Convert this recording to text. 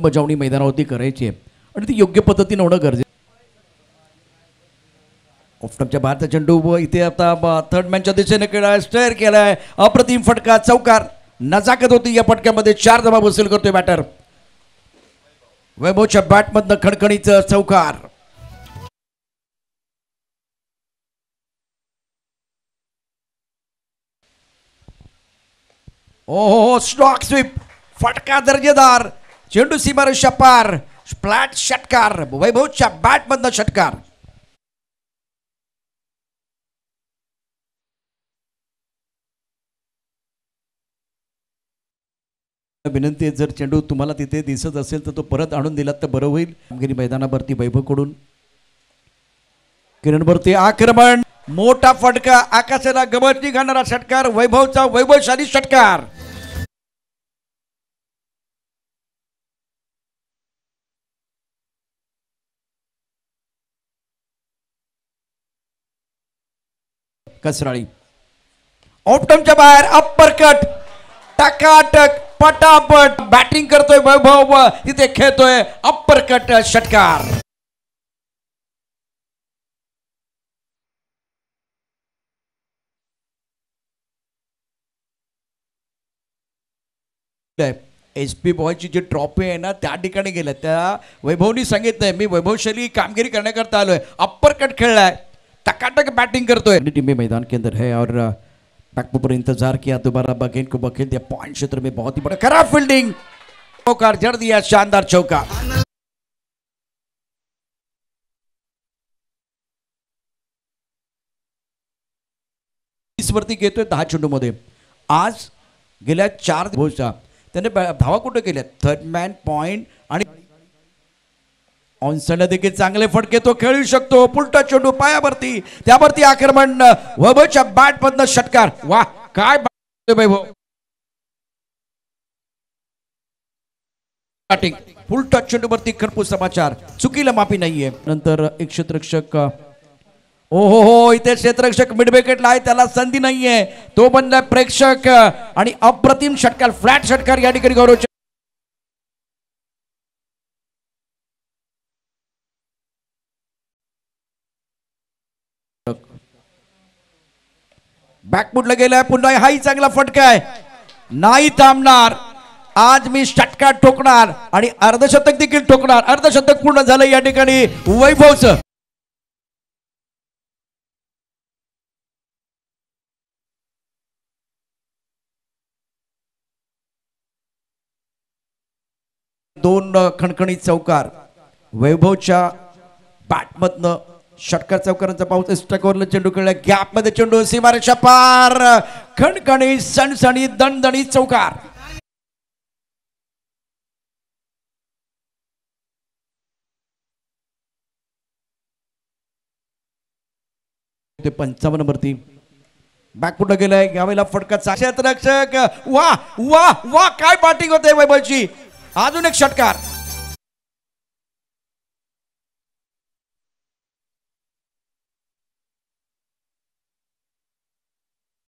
बजावणी मैदानावरती करायची आहे आणि ती योग्य पद्धतीने होणं गरजेचं. ऑफटॉपच्या बाहेरचा चेंडू इथे आता थर्ड मॅनच्या दिशेने केला, स्टेअर केलाय, अप्रतिम फटका, चौकार. नजाकत होती या फटक्यामध्ये, 4 धावा वसूल करतोय बॅटर. वैभवच्या बॅटमधनं खणखणीचं चौकार. ओहो, स्ट्रॉक स्वीप, फटका दर्जेदार, चेंडू सीमारेषा पार, फ्लॅट षटकार, वैभवच्या बॅटमधनं षटकार. विनंती आहे, जर चेंडू तुम्हाला तिथे दिसत असेल तर तो परत आणून दिलात तर बरं होईल. कामगिरी मैदानावरती वैभवकडून किरणवरती आक्रमण, मोठा फटका, आकाशाला गवसणी घालणारा षटकार, वैभवचा वैभवशाली षटकार. कसराळी ऑप्टमच्या बाहेर, अप्परकट, टकाटक, पटापट बॅटिंग करतोय वैभव, तिथे खेळतोय अप्परकट षटकार. SP बॉयची जी ट्रॉफी आहे ना त्या ठिकाणी गेल्या, त्या वैभवनी सांगितलंय मी वैभवशाली कामगिरी करण्याकरता आलोय. अप्परकट खेळलाय, टकाटक बैटिंग करते हुए टीम में मैदान के अंदर है और बैकअप पर इंतजार किया, दोबारा बगेन को बखेल दिया पॉइंट क्षेत्र में. बहुत ही बड़ा खराब फील्डिंग, चौकार जड़ दिया, शानदार चौका. वरती घेतोय 10 चेंडूमध्ये. आज गेल्या 4 दिवसाच्या त्याने धावा कुठे केल्या, थर्ड मॅन पॉइंट आणि ऑनसाइडला देखील चांगले फटके तो खेळू शकतो. पुलटा चेंडू पायावरती, त्यावरती आक्रमण, वैभवच्या बॅटमधनं षटकार. वाह, काय वैभव, बॅटिंग, पुलटा चेंडूवरती खरपूस समाचार, चुकीला माफी नाहीये. नंतर एक क्षेत्ररक्षक, ओहो हो, इथे क्षेत्ररक्षक मिड विकेटला आहे, त्याला संधी नाहीये, तो बनला प्रेक्षक आणि अप्रतिम षटकार, फ्लॅट षटकार या ठिकाणी गौरव. बॅकफुटला गेलाय, पुन्हा हाही चांगला फटका आहे, नाही थांबणार, आज मी षटकार ठोकणार आणि अर्धशतक देखील ठोकणार. अर्धशतक पूर्ण झालं या ठिकाणी वैभवचं. दोन खणखणीत चौकार, वैभवच्या बॅटमधनं षटकार, चौकारांचा पाऊस, स्टकवरला चेंडू खेळला, गॅप मध्ये चेंडू सीमारेषा पार, खणखणी सणसणी दणदणी चौकार. ते 55 वरती बॅकफुटला गेलाय, यावेळेला फटका, क्षेत्ररक्षक, वा वा वा, काय बॅटिंग होते वैभवची. अजून एक षटकार.